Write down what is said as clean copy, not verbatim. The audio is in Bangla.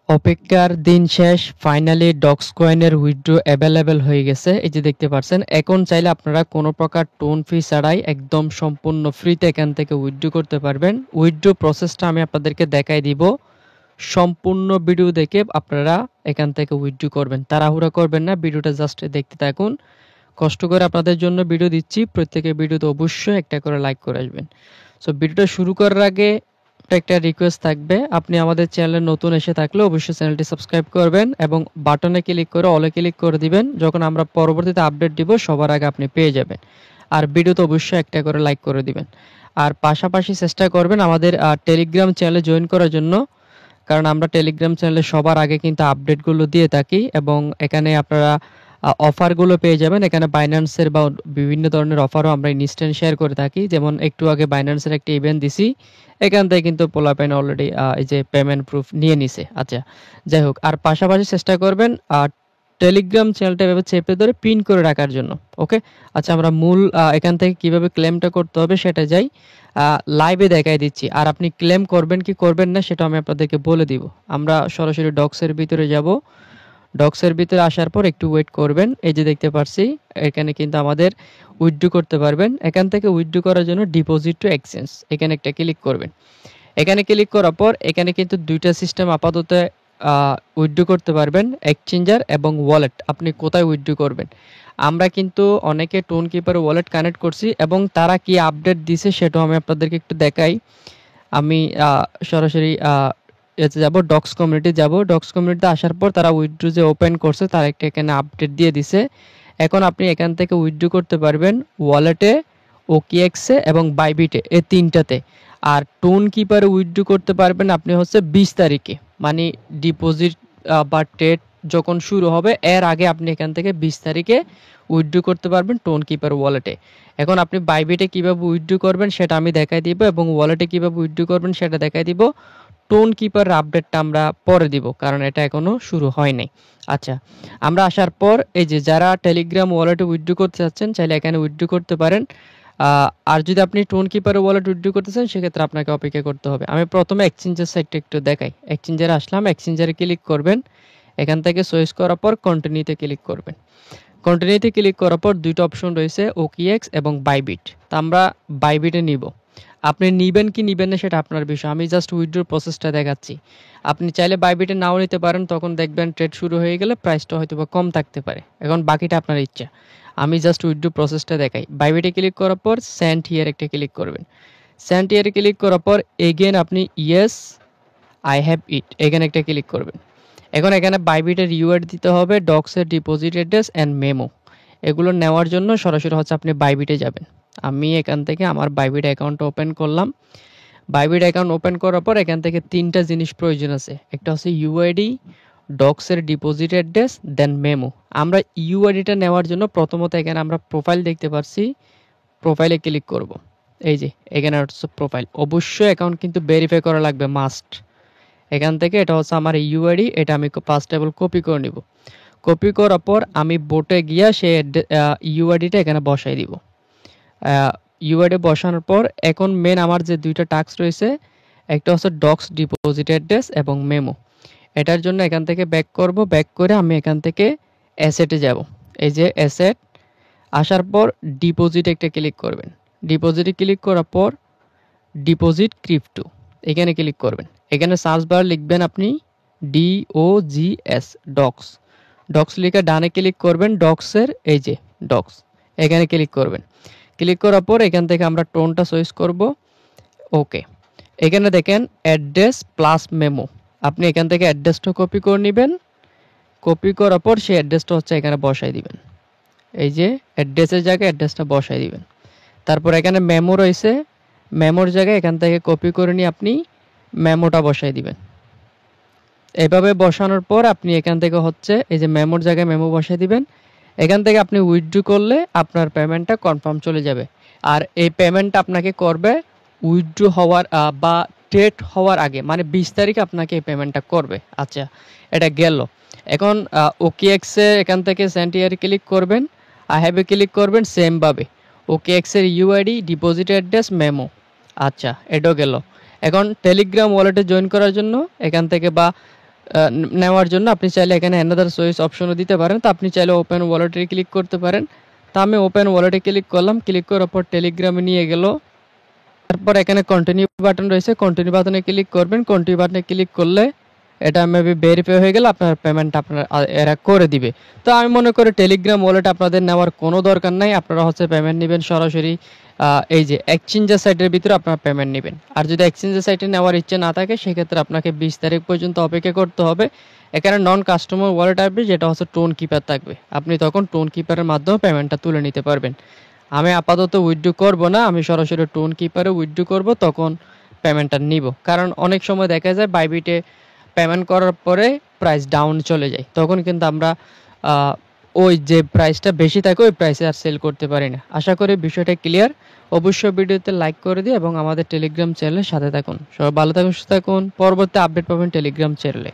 অপেক্ষার দিন শেষ, ফাইনালি ডক্স কয়েনের উইথড্র অ্যাভেলেবেল হয়ে গেছে। এই যে দেখতে পাচ্ছেন, এখন চাইলে আপনারা কোনো প্রকার টোন ফি ছাড়াই একদম সম্পূর্ণ ফ্রিতে এখান থেকে উইথড্র করতে পারবেন। উইথড্র প্রসেসটা আমি আপনাদেরকে দেখাই দিব। সম্পূর্ণ ভিডিও দেখে আপনারা এখান থেকে উইথড্র করবেন, তাড়াহুড়া করবেন না, ভিডিওটা জাস্ট দেখতে থাকুন। কষ্ট করে আপনাদের জন্য ভিডিও দিচ্ছি, প্রত্যেকের ভিডিওতে অবশ্যই একটা করে লাইক করে আসবেন। সো ভিডিওটা শুরু করার আগে একটা রিকোয়েস্ট থাকবে, আপনি আমাদের চ্যানেলে নতুন এসে থাকলে অবশ্যই চ্যানেলটি সাবস্ক্রাইব করবেন এবং বাটনে ক্লিক করে অলে ক্লিক করে দিবেন। যখন আমরা পরবর্তীতে আপডেট দিব সবার আগে আপনি পেয়ে যাবেন। আর ভিডিওতে অবশ্যই একটা করে লাইক করে দিবেন। আর পাশাপাশি চেষ্টা করবেন আমাদের টেলিগ্রাম চ্যানেলে জয়েন করার জন্য, কারণ আমরা টেলিগ্রাম চ্যানেলে সবার আগে কিন্তু আপডেটগুলো দিয়ে থাকি এবং এখানে আপনারা অফারগুলো পেয়ে যাবেন। এখানে বাইন্যান্সের বা বিভিন্ন ধরনের অফারও আমরা ইনস্ট্যান্ট শেয়ার করে থাকি। যেমন একটু আগে বাইন্যান্সের একটা ইভেন্ট দিছি, এখান থেকে কিন্তু পোলাপাইন অলরেডি এই যে পেমেন্ট প্রুফ নিয়ে নিছে। আচ্ছা, যাই হোক, আর পাশাপাশি চেষ্টা করবেন টেলিগ্রাম চ্যানেলটা এভাবে চেপে ধরে পিন করে রাখার জন্য। ওকে, আচ্ছা, আমরা মূল এখান থেকে কিভাবে ক্লেমটা করতে হবে সেটা যাই লাইভে দেখাই দিচ্ছি। আর আপনি ক্লেম করবেন কি করবেন না সেটা আমি আপনাদেরকে বলে দিব। আমরা সরাসরি ডক্সের ভিতরে যাব। ডক্সের ভিতরে আসার পর একটু ওয়েট করবেন। এই যে দেখতে পাচ্ছি এখানে কিন্তু আমাদের উইথড্র করতে পারবেন। এখান থেকে উইথড্র করার জন্য ডিপোজিট টু এক্সচেঞ্জ এখানে একটা ক্লিক করবেন। এখানে ক্লিক করার পর এখানে কিন্তু দুইটা সিস্টেম আপাতত উইথড্র করতে পারবেন, এক্সচেঞ্জার এবং ওয়ালেট। আপনি কোথায় উইথড্র করবেন? আমরা কিন্তু অনেকে টোন কিপার ওয়ালেট কানেক্ট করছি এবং তারা কি আপডেট দিছে সেটাও আমি আপনাদেরকে একটু দেখাই। আমি সরাসরি এতে যাব, ডক্স কমিউনিটি যাব। ডক্স কমিউনিটিতে আসার পর তারা উইথড্র যে ওপেন করছে তার একটা এখানে আপডেট দিয়ে দিছে। এখন আপনি এখান থেকে উইথড্র করতে পারবেন ওয়ালেটে, ওকিএক্সে এবং বাইবিটে, এই তিনটাতে। আর টোন কিপারে উইথড্র করতে পারবেন আপনি হচ্ছে 20 তারিখে, মানে ডিপোজিট বা ট্রেড যখন শুরু হবে এর আগে আপনি এখান থেকে 20 তারিখে উইথড্র করতে পারবেন টোন কিপার ওয়ালেটে। এখন আপনি বাইবিটে কীভাবে উইথড্র করবেন সেটা আমি দেখাই দিব এবং ওয়ালেটে কীভাবে উইথড্র করবেন সেটা দেখাই দিব। টোন কিপার আপডেটটা আমরা পরে দিব, কারণ এটা এখনও শুরু হয় নাই। আচ্ছা, আমরা আসার পর এই যে যারা টেলিগ্রাম ওয়ালেটে উইথড্র করতে চাচ্ছেন চাইলে এখানে উইথড্র করতে পারেন। আর যদি আপনি টোন কিপারের ওয়ালেট উইথড্র করতে চান সেক্ষেত্রে আপনাকে অপেক্ষা করতে হবে। আমি প্রথমে এক্সচেঞ্জের সাইটটা একটু দেখাই। এক্সচেঞ্জারে আসলাম, এক্সচেঞ্জারে ক্লিক করবেন। এখান থেকে চয়েস করার পর কন্টিনিউতে ক্লিক করবেন। কন্টিনিউতে ক্লিক করার পর দুইটা অপশন রয়েছে, ওকিএক্স এবং বাইবিট। তা আমরা বাইবিটে নিব। আপনি নিবেন কি নিবেন না সেটা আপনার বিষয়, আমি জাস্ট উইথড্রোর প্রসেসটা দেখাচ্ছি। আপনি চাইলে বাইবিটে নাও নিতে পারেন, তখন দেখবেন ট্রেড শুরু হয়ে গেলে প্রাইসটা হয়তো বা কম থাকতে পারে। এখন বাকিটা আপনার ইচ্ছা, আমি জাস্ট উইথড্রো প্রসেসটা দেখাই। বাইবিটে ক্লিক করার পর সেন্ড হিয়ার একটা ক্লিক করবেন। সেন্ড হিয়ারে ক্লিক করার পর এগেন আপনি ইয়েস আই হ্যাভ ইট এখানে একটা ক্লিক করবেন। এখন এখানে বাইবিটের ইউআইডি দিতে হবে, ডক্সের ডিপোজিট অ্যাড্রেস অ্যান্ড মেমো। এগুলো নেওয়ার জন্য সরাসরি হচ্ছে আপনি বাইবিটে যাবেন। আমি এখান থেকে আমার বাইবিট অ্যাকাউন্ট ওপেন করলাম। বাইবিট অ্যাকাউন্ট ওপেন করার পর এখান থেকে তিনটা জিনিস প্রয়োজন আছে। একটা হচ্ছে ইউআইডি, ডক্সের ডিপোজিট অ্যাড্রেস, দেন মেমো। আমরা ইউআইডিটা নেওয়ার জন্য প্রথমত এখানে আমরা প্রোফাইল দেখতে পাচ্ছি, প্রোফাইলে ক্লিক করব। এই যে এখানে হচ্ছে প্রোফাইল, অবশ্যই অ্যাকাউন্ট কিন্তু ভেরিফাই করা লাগবে, মাস্ট। এখান থেকে এটা হচ্ছে আমার ইউআইডি, এটা আমি ফার্স্ট টেবল কপি করে নিব। কপি করার পর আমি বোটে গিয়ে সে ইউআইডিটা এখানে বসাই দিব। ইউআইডি বসানোর পর এখন মেন আমার যে দুইটা টাস্ক রয়েছে, একটা হচ্ছে ডক্স ডিপোজিট অ্যাড্রেস এবং মেমো। এটার জন্য এখান থেকে ব্যাক করব, ব্যাক করে আমি এখান থেকে অ্যাসেটে যাব। এই যে অ্যাসেট, আসার পর ডিপোজিট একটা ক্লিক করবেন। ডিপোজিটে ক্লিক করার পর ডিপোজিট ক্রিপ্টো এখানে ক্লিক করবেন। এখানে সার্চ বার লিখবেন আপনি DOGS, ডক্স। ডক্স লিখে ডানে ক্লিক করবেন, ডক্সের এই যে ডক্স এখানে ক্লিক করবেন। ক্লিক করার পর এখান থেকে আমরা টোনটা চয়েস করব। ওকে, এখানে দেখেন অ্যাড্রেস প্লাস মেমো। আপনি এখান থেকে অ্যাড্রেসটা কপি করে নেবেন। কপি করার পর সেই অ্যাড্রেসটা হচ্ছে এখানে বসাই দিবেন। এই যে অ্যাড্রেসের জায়গায় অ্যাড্রেসটা বসাই দিবেন। তারপর এখানে মেমো রয়েছে, মেমোর জায়গায় এখান থেকে কপি করে নিয়ে আপনি মেমোটা বসাই দিবেন। এভাবে বসানোর পর আপনি এখান থেকে হচ্ছে এই যে মেমোর জায়গায় মেমো বসাই দিবেন। এখান থেকে আপনি উইথড্র করলে আপনার পেমেন্টটা কনফার্ম চলে যাবে। আর এই পেমেন্টটা আপনাকে করবে উইথড্র হওয়ার বা ট্রেড হওয়ার আগে, মানে 20 তারিখ আপনাকে এই পেমেন্টটা করবে। আচ্ছা, এটা গেল। এখন ওকিএক্সে এখান থেকে সেন্টিয়ারে ক্লিক করবেন, আই হ্যাভে ক্লিক করবেন সেমভাবে। ওকিএক্সের ইউআইডি, ডিপোজিট অ্যাড্রেস, মেমো। আচ্ছা, এটাও গেল। এখন টেলিগ্রাম ওয়ালেটে জয়েন করার জন্য এখান থেকে বা নেওয়ার জন্য আপনি চাইলে এখানে অ্যানাদার চয়েস অপশনও দিতে পারেন। তো আপনি চাইলে ওপেন ওয়ালেটে ক্লিক করতে পারেন। তো আমি ওপেন ওয়ালেটে ক্লিক করলাম, ক্লিক করার পর টেলিগ্রামে নিয়ে গেল। তারপর এখানে কন্টিনিউ বাটন রয়েছে, কন্টিনিউ বাটনে ক্লিক করবেন। কন্টিনিউ বাটনে ক্লিক করলে এটা মেবি ভেরিফাই হয়ে গেলে আপনার পেমেন্টটা এরা করে দিবে। তো আমি মনে করি টেলিগ্রাম ওয়ালেট আপনাদের নেওয়ার কোনো দরকার নাই। আপনারা হচ্ছে পেমেন্ট নেবেন সরাসরি এই যে এক্সচেঞ্জের সাইটের ভিতরে আপনারা পেমেন্ট নেবেন। আর যদি এক্সচেঞ্জের সাইটে নেওয়ার ইচ্ছে না থাকে সেক্ষেত্রে আপনাকে 20 তারিখ পর্যন্ত অপেক্ষা করতে হবে। এখানে নন কাস্টমার ওয়ালেট আসবে, যেটা হচ্ছে টোন কিপার থাকবে। আপনি তখন টোন কিপারের মাধ্যমে পেমেন্টটা তুলে নিতে পারবেন। আমি আপাতত উইথড্র করব না, আমি সরাসরি টোন কিপারে উইথড্র করব, তখন পেমেন্টটা নিব। কারণ অনেক সময় দেখা যায় বাইবিটে পেমেন্ট করার পরে প্রাইস ডাউন চলে যায়, তখন কিন্তু আমরা ওই যে প্রাইসটা বেশি থাকে ওই প্রাইসে আর সেল করতে পারি না। আশা করি বিষয়টা ক্লিয়ার। অবশ্যই ভিডিওতে লাইক করে দিই এবং আমাদের টেলিগ্রাম চ্যানেলের সাথে থাকুন। সবাই ভালো থাকুন, সুস্থ থাকুন। পরবর্তী আপডেট পাবেন টেলিগ্রাম চ্যানেলে।